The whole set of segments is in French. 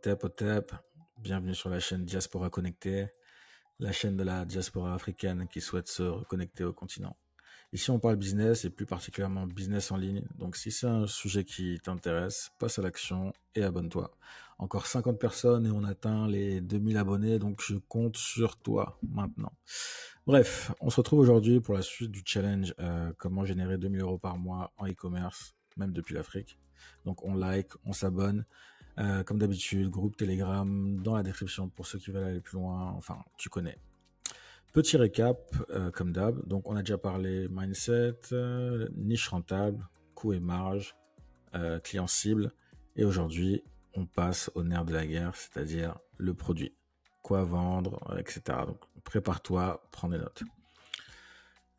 Otep, Otep, bienvenue sur la chaîne Diaspora Connectée, la chaîne de la diaspora africaine qui souhaite se reconnecter au continent. Ici, on parle business et plus particulièrement business en ligne. Donc, si c'est un sujet qui t'intéresse, passe à l'action et abonne-toi. Encore 50 personnes et on atteint les 2000 abonnés, donc je compte sur toi maintenant. Bref, on se retrouve aujourd'hui pour la suite du challenge comment générer 2000 euros par mois en e-commerce, même depuis l'Afrique. Donc, on like, on s'abonne. Comme d'habitude, groupe Telegram dans la description pour ceux qui veulent aller plus loin. Enfin, tu connais. Petit récap, comme d'hab. Donc, on a déjà parlé mindset, niche rentable, coût et marge, client cible. Et aujourd'hui, on passe au nerf de la guerre, c'est-à-dire le produit. Quoi vendre, etc. Donc, prépare-toi, prends des notes.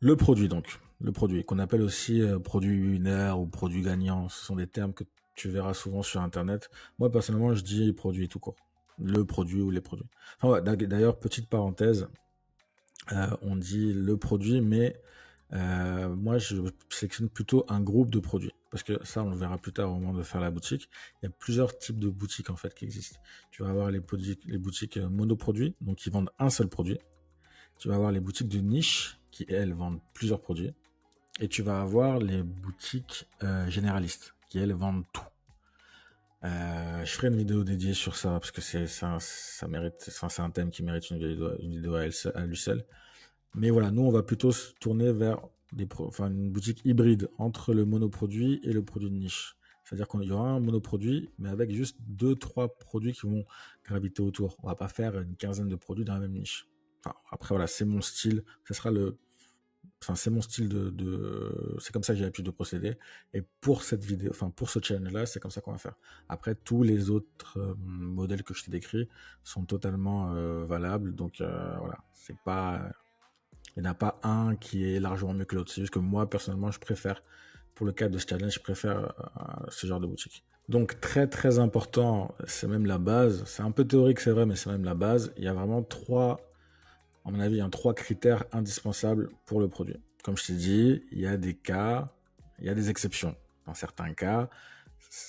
Le produit, donc. Le produit, qu'on appelle aussi produit winner ou produit gagnant. Ce sont des termes que tu verras souvent sur Internet. Moi, personnellement, je dis produit tout court. Le produit ou les produits. Enfin, ouais, d'ailleurs, petite parenthèse, on dit le produit, mais moi, je sélectionne plutôt un groupe de produits. Parce que ça, on le verra plus tard au moment de faire la boutique. Il y a plusieurs types de boutiques, en fait, qui existent. Tu vas avoir les boutiques monoproduits, donc qui vendent un seul produit. Tu vas avoir les boutiques de niche, qui, elles, vendent plusieurs produits. Et tu vas avoir les boutiques généralistes, qui, elles, vendent tout. Je ferai une vidéo dédiée sur ça, parce que ça mérite, enfin, c'est un thème qui mérite une vidéo à lui seul. Mais voilà, nous, on va plutôt se tourner vers une boutique hybride entre le monoproduit et le produit de niche. C'est-à-dire qu'il y aura un monoproduit, mais avec juste 2-3 produits qui vont graviter autour. On va pas faire une quinzaine de produits dans la même niche. Enfin, après, voilà, c'est mon style. C'est mon style c'est comme ça que j'ai l'habitude de procéder. Et pour cette vidéo, pour ce challenge-là, c'est comme ça qu'on va faire. Après, tous les autres modèles que je t'ai décrits sont totalement valables. Donc, voilà, il n'y en a pas un qui est largement mieux que l'autre. C'est juste que moi, personnellement, pour le cadre de ce challenge, je préfère ce genre de boutique. Donc, très, très important, c'est même la base. C'est un peu théorique, c'est vrai, mais c'est même la base. Il y a vraiment à mon avis, il y a 3 critères indispensables pour le produit. Comme je t'ai dit, il y a des cas, il y a des exceptions. Dans certains cas,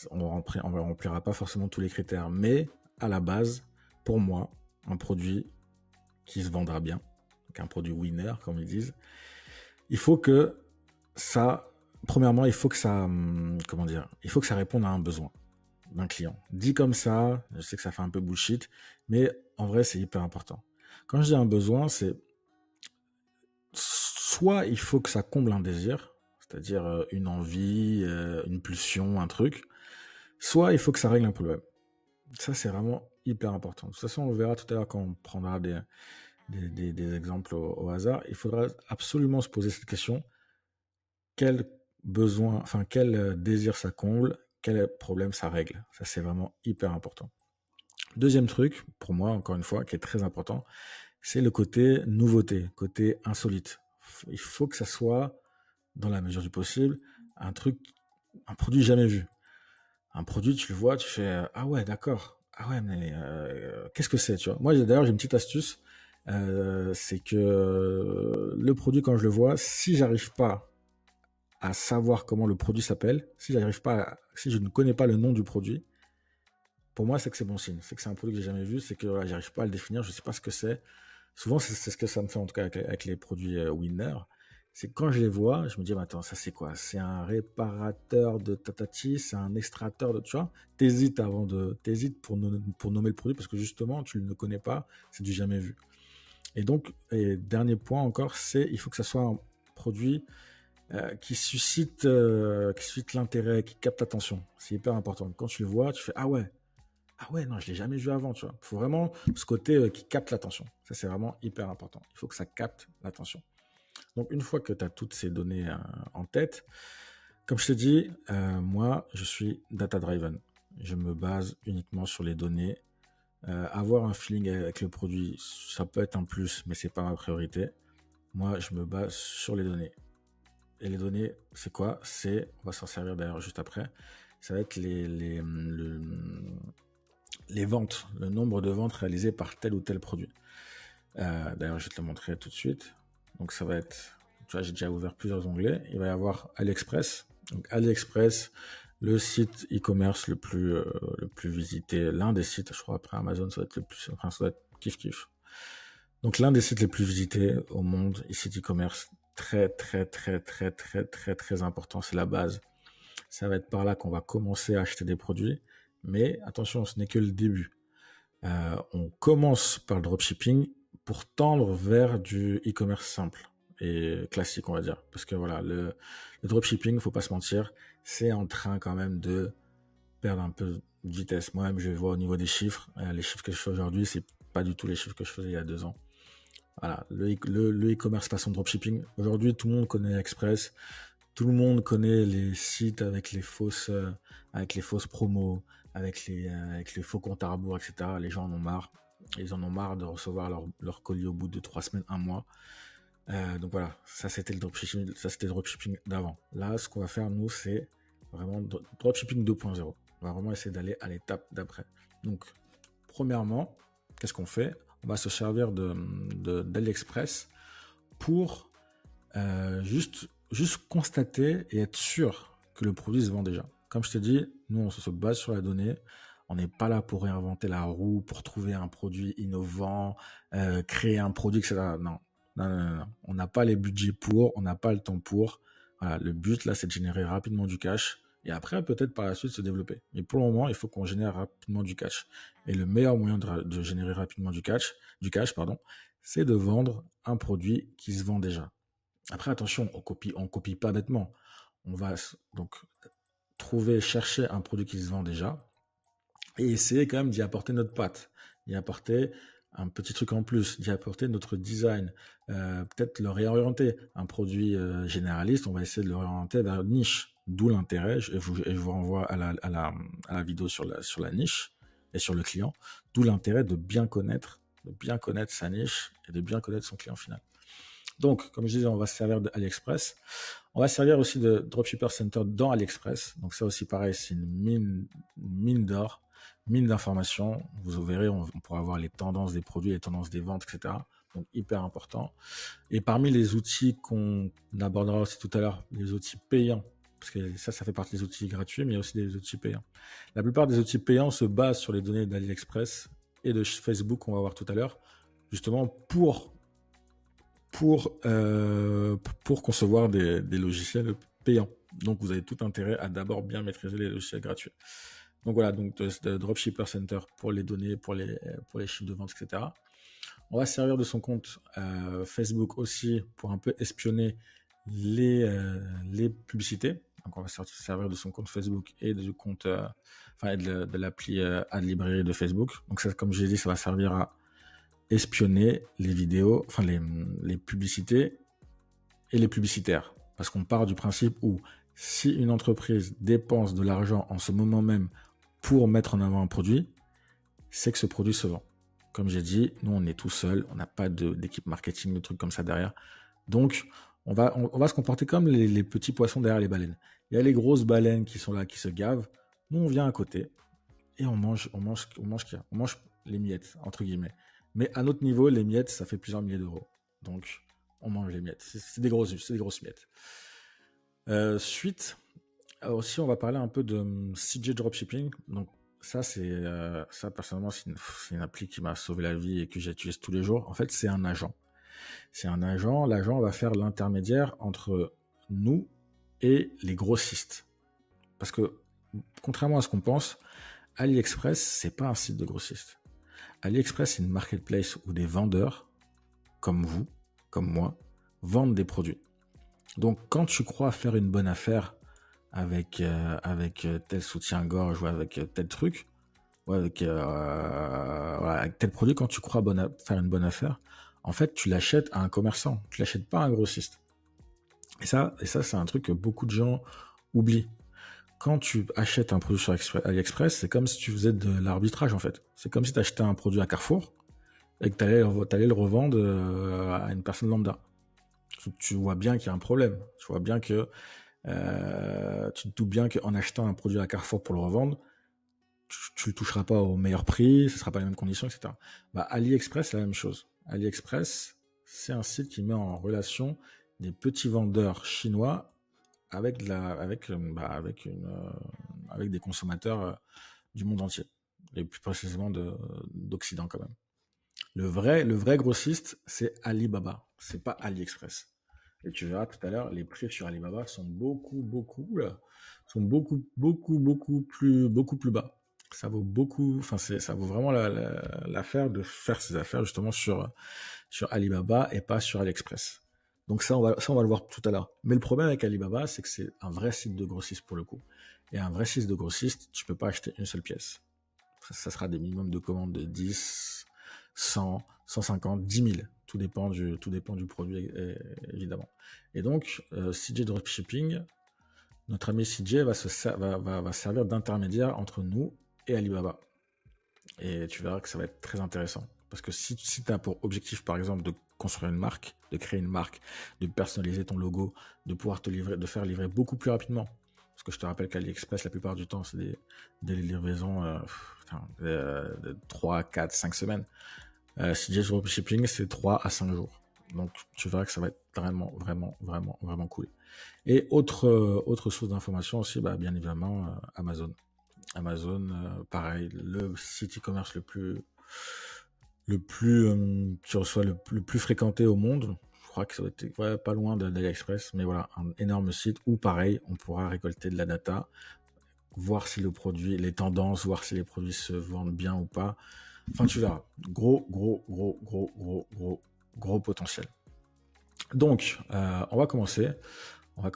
on ne remplira pas forcément tous les critères. Mais à la base, pour moi, un produit qui se vendra bien, donc un produit winner, comme ils disent, il faut que premièrement, il faut que ça réponde à un besoin d'un client. Dit comme ça, je sais que ça fait un peu bullshit, mais en vrai, c'est hyper important. Quand je dis un besoin, c'est soit il faut que ça comble un désir, c'est-à-dire une envie, une pulsion, un truc, soit il faut que ça règle un problème. Ça, c'est vraiment hyper important. De toute façon, on verra tout à l'heure quand on prendra des exemples au hasard. Il faudra absolument se poser cette question. Quel désir ça comble, quel problème ça règle. Ça, c'est vraiment hyper important. Deuxième truc, pour moi, encore une fois, qui est très important, c'est le côté nouveauté, côté insolite. Il faut que ça soit, dans la mesure du possible, un produit jamais vu. Un produit, tu le vois, tu fais ah ouais, d'accord. Ah ouais, mais qu'est-ce que c'est, tu vois? Moi, d'ailleurs, j'ai une petite astuce. C'est que le produit, quand je le vois, si j'arrive pas à savoir comment le produit s'appelle, si je ne connais pas le nom du produit, pour moi, c'est que c'est bon signe. C'est que c'est un produit que j'ai jamais vu, c'est que voilà, j'arrive pas à le définir, je sais pas ce que c'est. Souvent, c'est ce que ça me fait, en tout cas, avec les produits winner. C'est que quand je les vois, je me dis, mais attends, ça c'est quoi? C'est un réparateur de tatati, c'est un extracteur de, tu vois? T'hésites pour nommer le produit parce que justement, tu ne le connais pas, c'est du jamais vu. Et donc, dernier point encore, il faut que ça soit un produit qui suscite l'intérêt, qui capte l'attention. C'est hyper important. Quand tu le vois, tu fais, ah ouais, non, je l'ai jamais vu avant, tu vois. Il faut vraiment ce côté qui capte l'attention. Ça, c'est vraiment hyper important. Il faut que ça capte l'attention. Donc, une fois que tu as toutes ces données en tête, comme je te dis, moi, je suis data-driven. Je me base uniquement sur les données. Avoir un feeling avec le produit, ça peut être un plus, mais c'est pas ma priorité. Moi, je me base sur les données. Et les données, c'est quoi? On va s'en servir d'ailleurs juste après. Ça va être les ventes, le nombre de ventes réalisées par tel ou tel produit. D'ailleurs, je vais te le montrer tout de suite. Donc, ça va être, tu vois, j'ai déjà ouvert plusieurs onglets. Il va y avoir AliExpress. Donc, AliExpress, le site e-commerce le plus visité, l'un des sites, je crois après Amazon, ça va être le plus, enfin, ça va être kiff. Donc l'un des sites les plus visités au monde, ici e-commerce, très important, c'est la base. Ça va être par là qu'on va commencer à acheter des produits, mais attention, ce n'est que le début. On commence par le dropshipping pour tendre vers du e-commerce simple et classique, on va dire. Parce que voilà, le dropshipping, faut pas se mentir, c'est en train quand même de perdre un peu de vitesse. Moi-même, je vois au niveau des chiffres, les chiffres que je fais aujourd'hui, c'est pas du tout les chiffres que je faisais il y a 2 ans. Voilà, le e-commerce façon dropshipping. Aujourd'hui, tout le monde connaît Express, tout le monde connaît les sites avec les fausses promos, avec les faux comptes à rebours, etc. Les gens en ont marre. Ils en ont marre de recevoir leur colis au bout de 3 semaines, 1 mois. Donc voilà, ça c'était le dropshipping d'avant. Là, ce qu'on va faire, nous, c'est vraiment dropshipping 2.0. On va vraiment essayer d'aller à l'étape d'après. Donc, premièrement, qu'est-ce qu'on fait? On va se servir d'AliExpress pour juste constater et être sûr que le produit se vend déjà. Comme je t'ai dit, nous, on se base sur la donnée. On n'est pas là pour réinventer la roue, pour trouver un produit innovant, créer un produit, etc. Non. On n'a pas les budgets pour, on n'a pas le temps pour. Voilà, le but, là, c'est de générer rapidement du cash et après, peut-être par la suite, se développer. Mais pour le moment, il faut qu'on génère rapidement du cash. Et le meilleur moyen de générer rapidement du cash, c'est de vendre un produit qui se vend déjà. Après, attention, on copie pas bêtement. On va donc chercher un produit qui se vend déjà et essayer quand même d'y apporter notre patte, d'y apporter un petit truc en plus, d'y apporter notre design, peut-être le réorienter. Un produit généraliste, on va essayer de le réorienter vers une niche, d'où l'intérêt, je vous renvoie à la vidéo sur la niche et sur le client, d'où l'intérêt de bien connaître sa niche et de bien connaître son client final. Donc, comme je disais, on va se servir d'AliExpress. On va se servir aussi de Dropshipper Center dans AliExpress. Donc ça aussi, pareil, c'est une mine d'or, mine d'informations. Vous verrez, on pourra voir les tendances des produits, les tendances des ventes, etc. Donc, hyper important. Et parmi les outils qu'on abordera aussi tout à l'heure, les outils payants, parce que ça fait partie des outils gratuits, mais il y a aussi des outils payants. La plupart des outils payants se basent sur les données d'AliExpress et de Facebook qu'on va voir tout à l'heure, justement pour concevoir des logiciels payants. Donc, vous avez tout intérêt à d'abord bien maîtriser les logiciels gratuits. Donc voilà, donc de Dropshipper Center pour les données, pour les chiffres de vente, etc. On va se servir de son compte Facebook aussi pour un peu espionner les publicités. Donc, on va se servir de son compte Facebook et du compte, de l'appli Ad Librairie de Facebook. Donc, ça, comme j'ai dit, ça va servir à espionner les vidéos, les publicités et les publicitaires. Parce qu'on part du principe où si une entreprise dépense de l'argent en ce moment même pour mettre en avant un produit, c'est que ce produit se vend. Comme j'ai dit, nous on est tout seul, on n'a pas d'équipe marketing, de trucs comme ça derrière. Donc on va se comporter comme les petits poissons derrière les baleines. Il y a les grosses baleines qui sont là, qui se gavent. Nous on vient à côté et on mange les miettes, entre guillemets. Mais à notre niveau, les miettes, ça fait plusieurs milliers d'euros. Donc, on mange les miettes. C'est des grosses miettes. Suite, aussi, on va parler un peu de CJ Dropshipping. Donc, ça, personnellement, c'est une appli qui m'a sauvé la vie et que j'utilise tous les jours. En fait, c'est un agent. L'agent va faire l'intermédiaire entre nous et les grossistes. Parce que, contrairement à ce qu'on pense, AliExpress, c'est pas un site de grossiste. AliExpress, c'est une marketplace où des vendeurs, comme vous, comme moi, vendent des produits. Donc, quand tu crois faire une bonne affaire avec tel soutien-gorge ou avec tel truc, ou avec tel produit, quand tu crois faire une bonne affaire, en fait, tu l'achètes à un commerçant, tu l'achètes pas à un grossiste. Et ça, c'est un truc que beaucoup de gens oublient. Quand tu achètes un produit sur AliExpress, c'est comme si tu faisais de l'arbitrage en fait. C'est comme si tu achetais un produit à Carrefour et que tu allais le revendre à une personne lambda. Tu vois bien qu'il y a un problème. Tu vois bien que tu te doutes bien qu'en achetant un produit à Carrefour pour le revendre, tu ne toucheras pas au meilleur prix, ce ne sera pas les mêmes conditions, etc. AliExpress, c'est la même chose. AliExpress, c'est un site qui met en relation des petits vendeurs chinois avec une avec des consommateurs du monde entier, et plus précisément d'Occident quand même. Le vrai grossiste, c'est Alibaba, c'est pas AliExpress. Et tu verras tout à l'heure, les prix sur Alibaba sont beaucoup plus bas. Ça vaut beaucoup, enfin ça vaut vraiment l'affaire de faire ses affaires justement sur Alibaba et pas sur AliExpress. Donc ça on va le voir tout à l'heure. Mais le problème avec Alibaba, c'est que c'est un vrai site de grossiste pour le coup. Et un vrai site de grossiste, tu peux pas acheter une seule pièce. Ça sera des minimums de commandes de 10, 100, 150, 10 000. Tout dépend du produit, évidemment. Et donc, CJ Dropshipping, notre ami CJ va servir d'intermédiaire entre nous et Alibaba. Et tu verras que ça va être très intéressant. Parce que si tu as pour objectif, par exemple, de construire une marque, de créer une marque, de personnaliser ton logo, de pouvoir de faire livrer beaucoup plus rapidement. Parce que je te rappelle qu'AliExpress, la plupart du temps, c'est des livraisons de 3, 4, 5 semaines. CJ Dropshipping, c'est 3 à 5 jours. Donc, tu verras que ça va être vraiment cool. Et autre source d'information aussi, bien évidemment, Amazon. Amazon, pareil, le site e-commerce qui reçoit le plus fréquenté au monde. Je crois que ça va être pas loin d'AliExpress, mais voilà, un énorme site où pareil, on pourra récolter de la data, voir si les tendances, voir si les produits se vendent bien ou pas. Enfin, tu verras. Gros potentiel. Donc, on va commencer. Donc,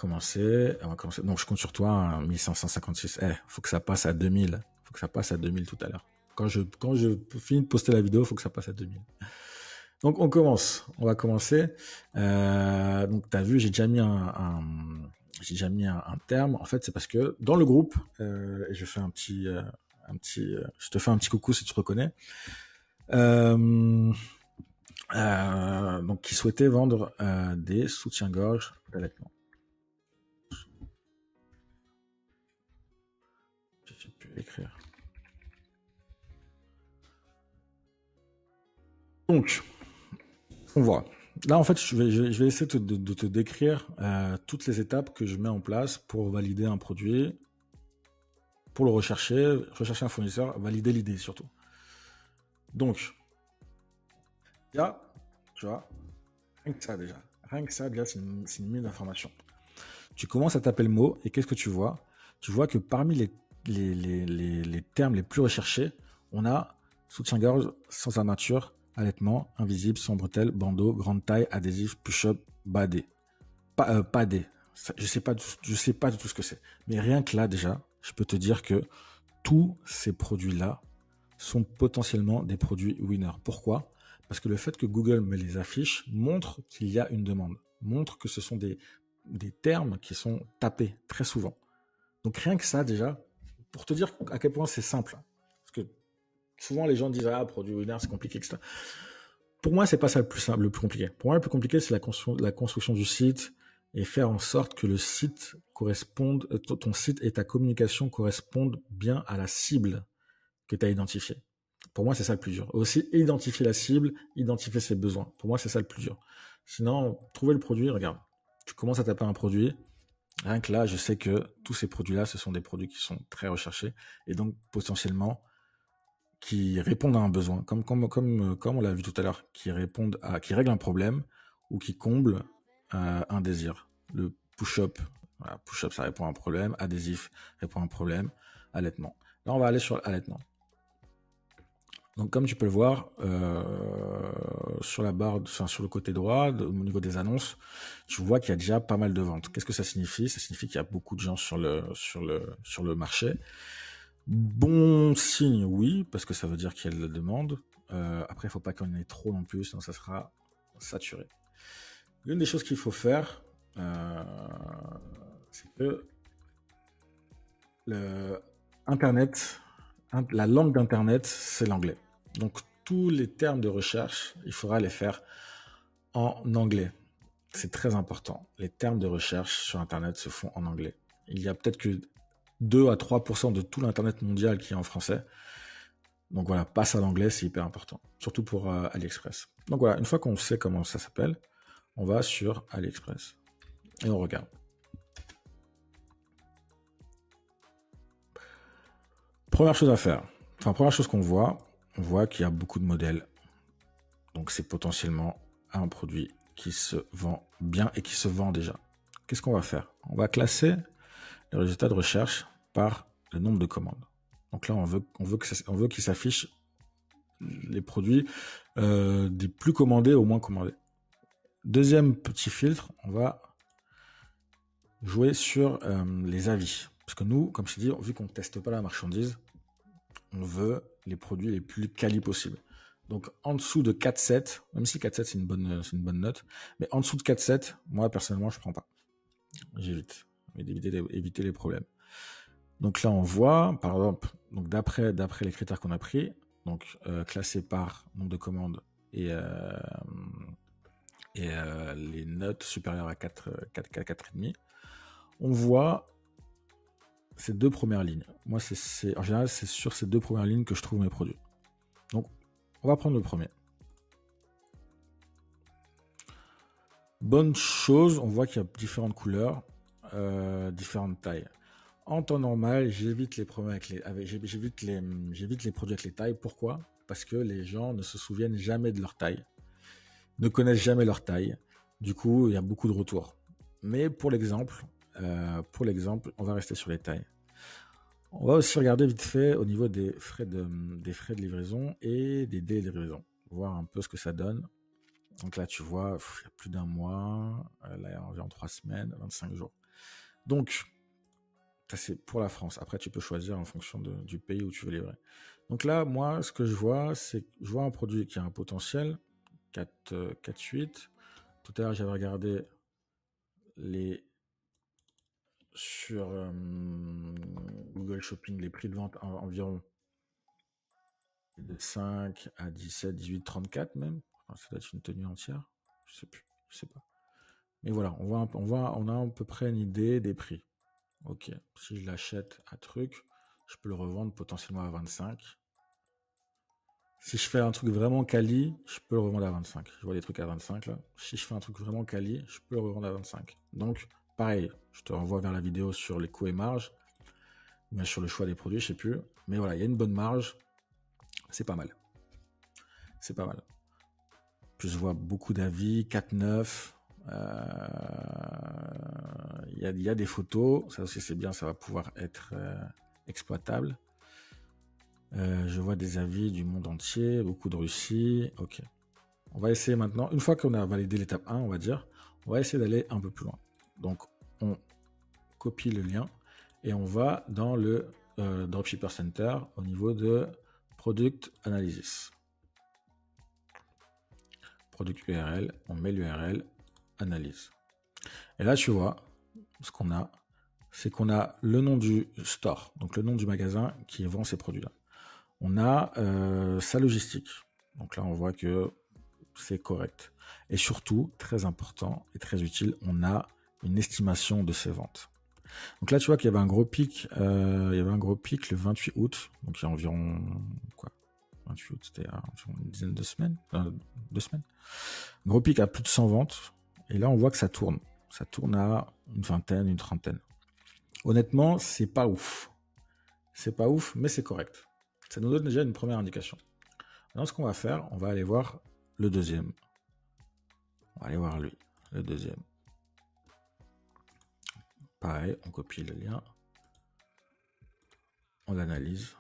je compte sur toi, hein, 1556. Faut que ça passe à 2000. Faut que ça passe à 2000 tout à l'heure. Quand je finis de poster la vidéo, faut que ça passe à 2000. Donc, on va commencer. Donc, t'as vu, j'ai déjà mis un terme. En fait, c'est parce que dans le groupe, je fais je te fais un petit coucou si tu te reconnais. Donc, qui souhaitait vendre des soutiens-gorge d'allaitement. Je sais plus écrire. Donc, on voit. Là, en fait, je vais essayer de te décrire toutes les étapes que je mets en place pour valider un produit, pour le rechercher un fournisseur, valider l'idée surtout. Donc, là, tu vois, rien que ça déjà, c'est une mine d'informations. Tu commences à taper le mot et qu'est-ce que tu vois? Tu vois que parmi les termes les plus recherchés, on a soutien-gorge sans armature, allaitement, invisible, sans bretelles, bandeau, grande taille, adhésif, push-up, badé. Padé. Je sais pas du tout ce que c'est. Mais rien que là, déjà, je peux te dire que tous ces produits-là sont potentiellement des produits winners. Pourquoi? Parce que le fait que Google me les affiche montre qu'il y a une demande, montre que ce sont des termes qui sont tapés très souvent. Donc rien que ça déjà, pour te dire à quel point c'est simple. Parce que souvent les gens disent produit winner c'est compliqué, etc. Pour moi c'est pas ça le plus simple, le plus compliqué. Pour moi le plus compliqué c'est la construction du site et faire en sorte que le site corresponde, ton site et ta communication correspondent bien à la cible que tu as identifiée. Pour moi c'est ça le plus dur. Aussi identifier la cible, identifier ses besoins. Pour moi c'est ça le plus dur. Sinon trouver le produit, regarde. Tu commences à taper un produit, rien que là, je sais que tous ces produits-là, ce sont des produits qui sont très recherchés et donc potentiellement qui répondent à un besoin, comme on l'a vu tout à l'heure, qui règlent un problème ou qui comblent un désir. Le push-up, voilà, push-up, ça répond à un problème. Adhésif répond à un problème. Allaitement. Là, on va aller sur l'allaitement. Donc, comme tu peux le voir, sur la barre, sur le côté droit, au niveau des annonces, tu vois qu'il y a déjà pas mal de ventes. Qu'est-ce que ça signifie? Ça signifie qu'il y a beaucoup de gens sur le marché. Bon signe, oui, parce que ça veut dire qu'il y a de la demande. Après, il ne faut pas qu'il y en ait trop non plus, sinon ça sera saturé. L'une des choses qu'il faut faire, c'est que la langue d'Internet, c'est l'anglais. Donc, tous les termes de recherche, il faudra les faire en anglais. C'est très important. Les termes de recherche sur Internet se font en anglais. Il y a peut-être que 2 à 3% de tout l'Internet mondial qui est en français. Donc voilà, passe à l'anglais, c'est hyper important. Surtout pour AliExpress. Donc voilà, une fois qu'on sait comment ça s'appelle, on va sur AliExpress. Et on regarde. Première chose à faire. Enfin, première chose qu'on voit, on voit qu'il y a beaucoup de modèles. Donc, c'est potentiellement un produit qui se vend bien et qui se vend déjà. Qu'est-ce qu'on va faire? On va classer le résultat de recherche par le nombre de commandes. Donc là, on veut qu'il s'affiche les produits des plus commandés au moins commandés. Deuxième petit filtre, on va jouer sur les avis. Parce que nous, comme je t'ai dit, vu qu'on ne teste pas la marchandise, on veut les produits les plus quali possibles. Donc en dessous de 4,7, même si 4,7 c'est une bonne note, mais en dessous de 4,7, moi personnellement je prends pas. J'évite. Éviter les problèmes. Donc là on voit, par exemple, donc d'après les critères qu'on a pris, donc classé par nombre de commandes et les notes supérieures à 4,5, on voit ces deux premières lignes. Moi, en général, c'est sur ces deux premières lignes que je trouve mes produits. Donc, on va prendre le premier. Bonne chose, on voit qu'il y a différentes couleurs, différentes tailles. En temps normal, j'évite les produits avec les tailles. Pourquoi? Parce que les gens ne se souviennent jamais de leur taille, ne connaissent jamais leur taille. Du coup, il y a beaucoup de retours. Mais pour l'exemple, on va rester sur les tailles. On va aussi regarder vite fait au niveau des frais de livraison et des délais de livraison. Voir un peu ce que ça donne. Donc là, tu vois, il y a plus d'un mois. Là, il y a environ 3 semaines, 25 jours. Donc, ça c'est pour la France. Après, tu peux choisir en fonction du pays où tu veux livrer. Donc là, moi, ce que je vois, c'est que je vois un produit qui a un potentiel 4,8. Tout à l'heure, j'avais regardé sur Google Shopping, les prix de vente environ de 5 à 17, 18, 34 même. Enfin, ça doit être une tenue entière. Je sais pas. Mais voilà, on a à peu près une idée des prix. Ok, si je l'achète à truc, je peux le revendre potentiellement à 25. Si je fais un truc vraiment quali, je peux le revendre à 25. Je vois des trucs à 25 là. Si je fais un truc vraiment quali, je peux le revendre à 25. Donc, pareil, je te renvoie vers la vidéo sur les coûts et marges, mais sur le choix des produits, je sais plus. Mais voilà, il y a une bonne marge. C'est pas mal. C'est pas mal. Puis je vois beaucoup d'avis, 4,9. Il y a des photos, ça aussi c'est bien, ça va pouvoir être exploitable. Je vois des avis du monde entier, beaucoup de Russie. Ok. On va essayer maintenant, une fois qu'on a validé l'étape 1, on va dire, on va essayer d'aller un peu plus loin. Donc, on copie le lien et on va dans le Dropshipper Center au niveau de Product Analysis. Product URL, on met l'URL, analyse. Et là, tu vois, ce qu'on a, c'est qu'on a le nom du store, donc le nom du magasin qui vend ces produits-là. On a sa logistique. Donc là, on voit que c'est correct. Et surtout, très important et très utile, on a une estimation de ses ventes. Donc là, tu vois qu'il y avait un gros pic, le 28 août. Donc il y a environ, 28 août, c'était une dizaine de semaines, 2 semaines. Gros pic à plus de 100 ventes. Et là, on voit que ça tourne. Ça tourne à une vingtaine, une trentaine. Honnêtement, c'est pas ouf. C'est pas ouf, mais c'est correct. Ça nous donne déjà une première indication. Maintenant, ce qu'on va faire, on va aller voir le deuxième. On va aller voir lui, le deuxième. Pareil, on copie le lien. On l'analyse.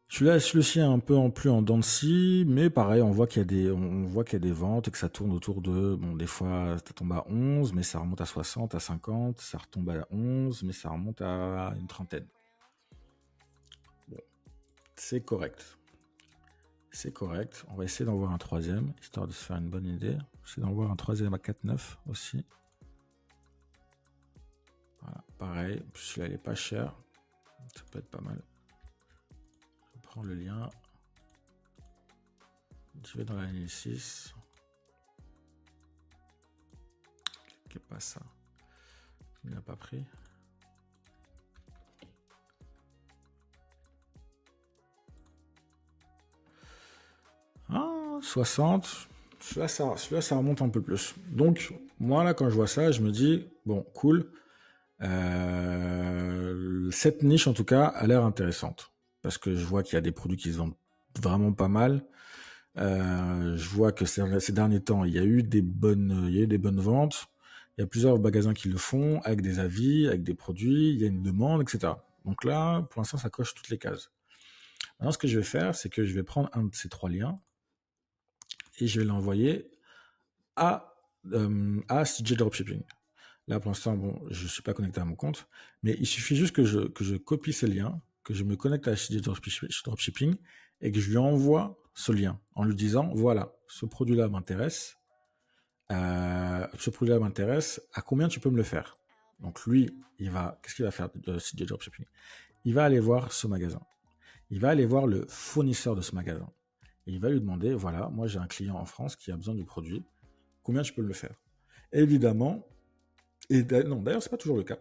Celui-ci est un peu en plus en dents de scie, mais pareil, on voit qu'il y a des ventes et que ça tourne autour de, bon, des fois, ça tombe à 11, mais ça remonte à 60, à 50, ça retombe à 11, mais ça remonte à une trentaine. Bon, c'est correct. C'est correct. On va essayer d'en voir un troisième, histoire de se faire une bonne idée. J'essaie d'en voir un troisième à 4,9 aussi. Voilà, pareil, celui-là, il est pas cher. Ça peut être pas mal. Je prends le lien. Je vais dans l'année 6. Cliquez pas ça. Il n'a pas pris. Ah, 60. celui-là, ça remonte un peu plus. Donc, moi, là, quand je vois ça, je me dis, bon, cool. Cette niche, en tout cas, a l'air intéressante. Parce que je vois qu'il y a des produits qui se vendent vraiment pas mal. Je vois que ces derniers temps, il y a eu des bonnes ventes. Il y a plusieurs magasins qui le font, avec des avis, avec des produits, il y a une demande, etc. Donc là, pour l'instant, ça coche toutes les cases. Maintenant, ce que je vais faire, c'est que je vais prendre un de ces 3 liens et je vais l'envoyer à CJ Dropshipping. Là, pour l'instant, bon, je ne suis pas connecté à mon compte, mais il suffit juste que je copie ces liens, que je me connecte à CJ Dropshipping et que je lui envoie ce lien en lui disant, voilà, ce produit-là m'intéresse, à combien tu peux me le faire? Donc lui, qu'est-ce qu'il va faire de CJ Dropshipping? Il va aller voir ce magasin. Il va aller voir le fournisseur de ce magasin. Et il va lui demander, voilà, moi j'ai un client en France qui a besoin du produit, combien tu peux me le faire? Évidemment, non, d'ailleurs, c'est pas toujours le cas.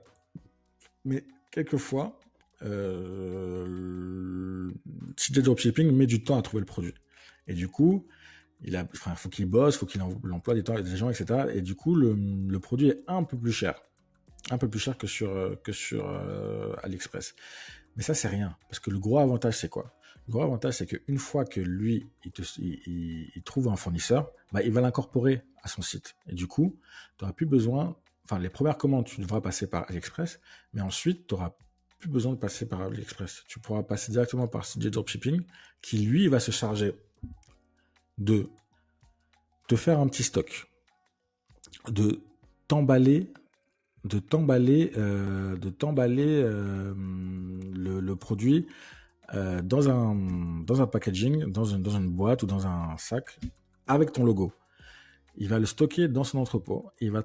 Mais quelquefois, CJ Dropshipping met du temps à trouver le produit. Et du coup, faut qu'il bosse, faut qu'il emploie des gens, etc. Et du coup, le produit est un peu plus cher. Un peu plus cher que sur AliExpress. Mais ça, c'est rien. Parce que le gros avantage, c'est quoi? Le gros avantage, c'est qu'une fois que lui, il trouve un fournisseur, bah, il va l'incorporer à son site. Et du coup, tu n'auras plus besoin... Enfin, les premières commandes, tu devras passer par AliExpress, mais ensuite, tu n'auras plus besoin de passer par AliExpress. Tu pourras passer directement par CJ Dropshipping, qui, lui, va se charger de te faire un petit stock, de t'emballer le produit dans un packaging, dans une boîte ou dans un sac avec ton logo. Il va le stocker dans son entrepôt et il va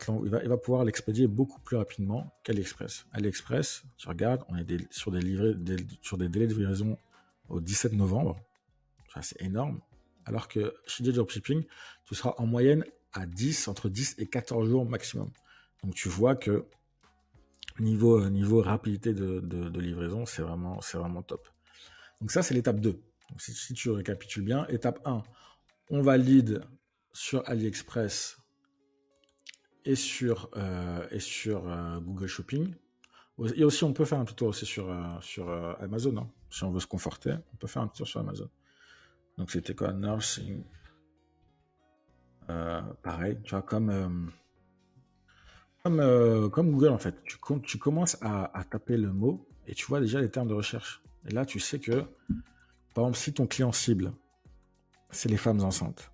pouvoir l'expédier beaucoup plus rapidement qu'AliExpress. AliExpress, tu regardes, on est sur des délais de livraison au 17 novembre. Ça, c'est énorme. Alors que chez Dropshipping, tu seras en moyenne à entre 10 et 14 jours maximum. Donc tu vois que niveau rapidité de livraison, c'est vraiment top. Donc ça, c'est l'étape 2. Donc si tu récapitules bien, étape 1, on valide sur AliExpress et sur Google Shopping. Et aussi, on peut faire un petit tour aussi sur Amazon. Hein. Si on veut se conforter, on peut faire un petit tour sur Amazon. Donc c'était quoi? Nursing. Pareil, tu vois, comme Google en fait. Tu commences à taper le mot et tu vois déjà les termes de recherche. Et là, tu sais que, par exemple, si ton client cible, c'est les femmes enceintes,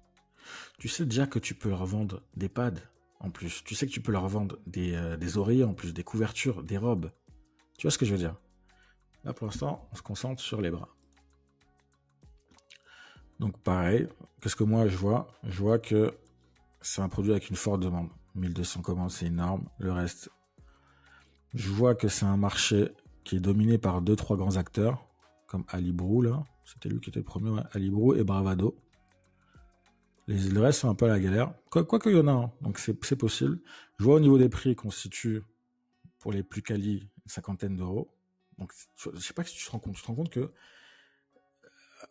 tu sais déjà que tu peux leur vendre des pads en plus. Tu sais que tu peux leur vendre des oreillers en plus, des couvertures, des robes. Tu vois ce que je veux dire? Là, pour l'instant, on se concentre sur les bras. Donc, pareil, qu'est-ce que moi je vois? Je vois que c'est un produit avec une forte demande. 1200 commandes, c'est énorme. Le reste, je vois que c'est un marché qui est dominé par 2-3 grands acteurs, comme Alibru, là. C'était lui qui était le premier, ouais. Alibru et Bravado. Le reste, c'est un peu à la galère. Quoi qu'il y en a, hein. Donc c'est possible. Je vois au niveau des prix, constitue pour les plus quali une 50aine d'euros. Donc, je sais pas si tu te rends compte. Tu te rends compte que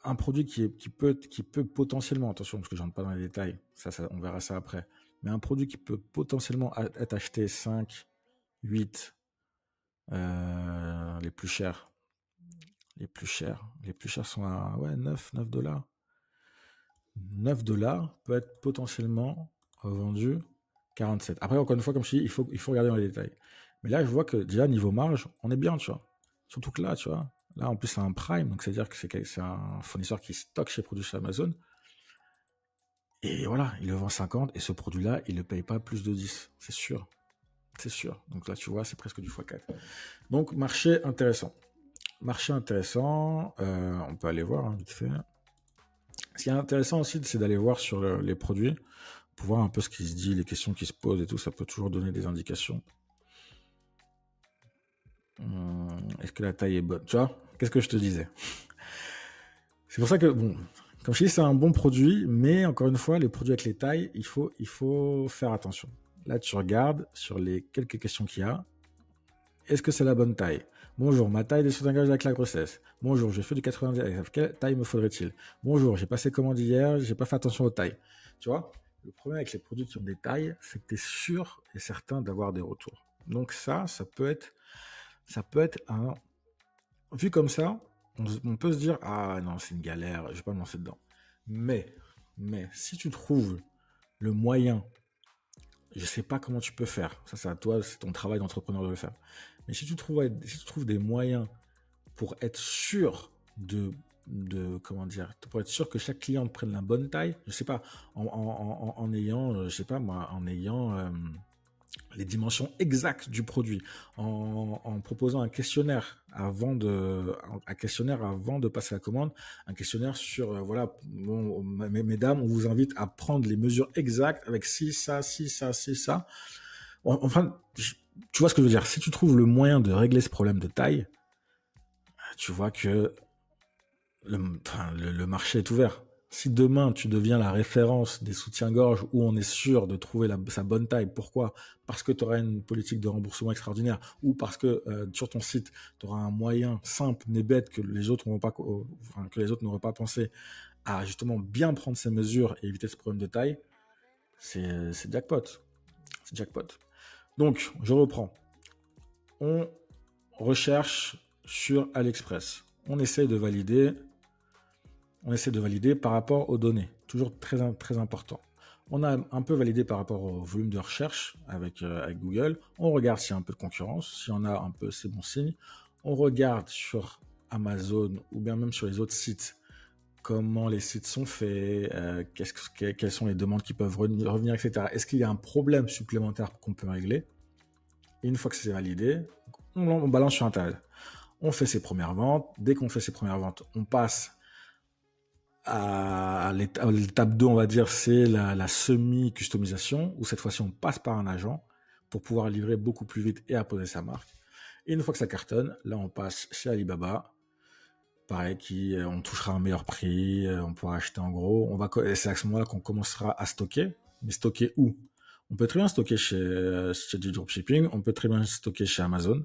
un produit qui peut potentiellement, attention, parce que je rentre pas dans les détails, ça, on verra ça après, mais un produit qui peut potentiellement être acheté 5, 8, les plus chers sont à 9 $. 9 $ peut être potentiellement revendu 47. Après, encore une fois, comme je dis, il faut regarder dans les détails. Mais là, je vois que déjà, niveau marge, on est bien, tu vois. Surtout que là, tu vois, là, en plus, c'est un Prime, donc c'est-à-dire que c'est un fournisseur qui stocke ses produits chez Amazon. Et voilà, il le vend 50, et ce produit-là, il ne le paye pas plus de 10. C'est sûr. C'est sûr. Donc là, tu vois, c'est presque du x4. Donc, marché intéressant. On peut aller voir, hein, vite fait. Ce qui est intéressant aussi, c'est d'aller voir sur les produits, pour voir un peu ce qui se dit, les questions qui se posent et tout, ça peut toujours donner des indications. Est-ce que la taille est bonne? Tu vois, qu'est-ce que je te disais? C'est pour ça que, bon, comme je dis, c'est un bon produit, mais encore une fois, les produits avec les tailles, il faut faire attention. Là, tu regardes sur les quelques questions qu'il y a. Est-ce que c'est la bonne taille? Bonjour, ma taille est engage avec la grossesse. Bonjour, je fais du 90. Quelle taille me faudrait-il? Bonjour, j'ai passé commande hier, j'ai pas fait attention aux tailles. Tu vois? Le problème avec les produits qui ont des tailles, c'est que tu es sûr et certain d'avoir des retours. Donc ça peut être un... Vu comme ça, on peut se dire, ah non, c'est une galère, je vais pas me lancer dedans. Mais, si tu trouves le moyen, je sais pas comment tu peux faire, ça c'est à toi, c'est ton travail d'entrepreneur de le faire. Mais si tu trouves des moyens pour être sûr comment dire, pour être sûr que chaque client prenne la bonne taille, je sais pas, en ayant, je sais pas moi, en ayant les dimensions exactes du produit, en proposant un questionnaire avant de passer la commande, un questionnaire sur, voilà, bon, mesdames, on vous invite à prendre les mesures exactes avec ci, ça, ci, ça, ci, ça. Enfin, tu vois ce que je veux dire. Si tu trouves le moyen de régler ce problème de taille, tu vois que le marché est ouvert. Si demain tu deviens la référence des soutiens-gorge où on est sûr de trouver sa bonne taille, pourquoi? Parce que tu auras une politique de remboursement extraordinaire ou parce que sur ton site tu auras un moyen simple mais bête que les autres n'auraient pas pensé à justement bien prendre ces mesures et éviter ce problème de taille, c'est jackpot. C'est jackpot. Donc je reprends. On recherche sur AliExpress. On essaie de valider par rapport aux données. Toujours très, très important. On a un peu validé par rapport au volume de recherche avec Google. On regarde s'il y a un peu de concurrence. Si on a un peu, c'est bon signe. On regarde sur Amazon ou bien même sur les autres sites comment les sites sont faits, quelles sont les demandes qui peuvent revenir, etc. Est-ce qu'il y a un problème supplémentaire qu'on peut régler? Et une fois que c'est validé, on balance sur Internet. On fait ses premières ventes. Dès qu'on fait ses premières ventes, on passe à l'étape 2, on va dire, c'est la semi-customisation, où cette fois-ci, on passe par un agent pour pouvoir livrer beaucoup plus vite et apposer sa marque. Et une fois que ça cartonne, là, on passe chez Alibaba. Pareil, on touchera un meilleur prix, on pourra acheter en gros. C'est à ce moment-là qu'on commencera à stocker. Mais stocker où? On peut très bien stocker chez du dropshipping, on peut très bien stocker chez Amazon.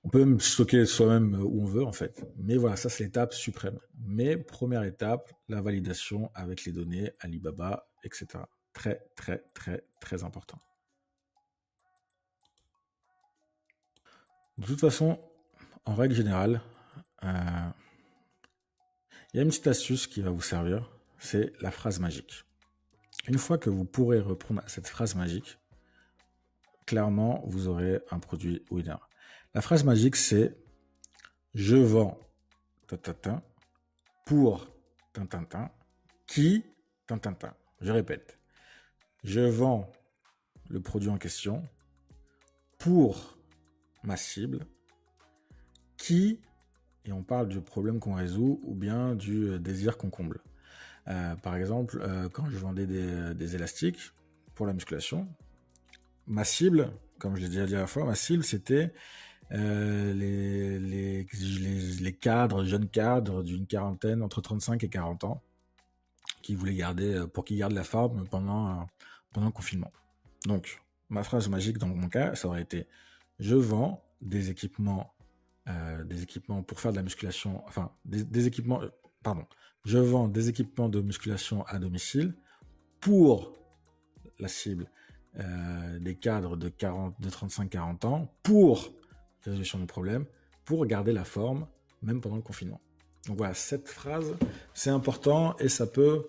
On peut même stocker soi-même où on veut en fait. Mais voilà, ça c'est l'étape suprême. Mais première étape, la validation avec les données, Alibaba, etc. Très, très, très, très important. De toute façon, en règle générale, il y a une petite astuce qui va vous servir, c'est la phrase magique. Une fois que vous pourrez reprendre cette phrase magique, clairement, vous aurez un produit winner. La phrase magique, c'est « Je vends pour qui ». Je répète, je vends le produit en question pour ma cible qui, et on parle du problème qu'on résout ou bien du désir qu'on comble. Par exemple, quand je vendais des élastiques pour la musculation, ma cible, comme je l'ai déjà dit à la fois, ma cible c'était les cadres, jeunes cadres d'une quarantaine, entre 35 et 40 ans, qui voulaient pour qu'ils gardent la forme pendant le confinement. Donc, ma phrase magique dans mon cas, ça aurait été « Je vends des équipements pour faire de la musculation, enfin, je vends des équipements de musculation à domicile pour la cible des cadres de 35-40 ans pour résolution du problème, pour garder la forme, même pendant le confinement. » Donc voilà, cette phrase, c'est important et ça peut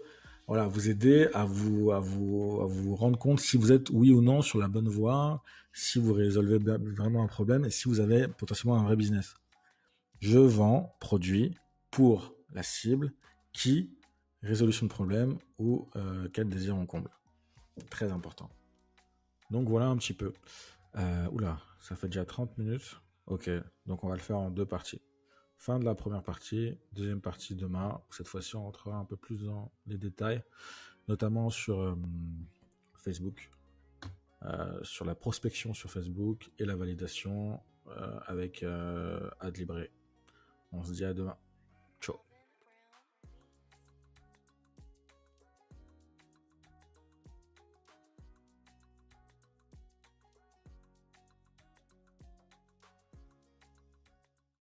vous aider à vous rendre compte si vous êtes oui ou non sur la bonne voie, si vous résolvez vraiment un problème et si vous avez potentiellement un vrai business. Je vends produit pour la cible qui, résolution de problème ou quel désir on comble. Très important. Donc voilà un petit peu. Oula, ça fait déjà 30 minutes. Ok, donc on va le faire en 2 parties. Fin de la première partie, deuxième partie demain. Cette fois-ci, on rentrera un peu plus dans les détails, notamment sur Facebook, sur la prospection sur Facebook et la validation avec Adlibre. On se dit à demain. Ciao.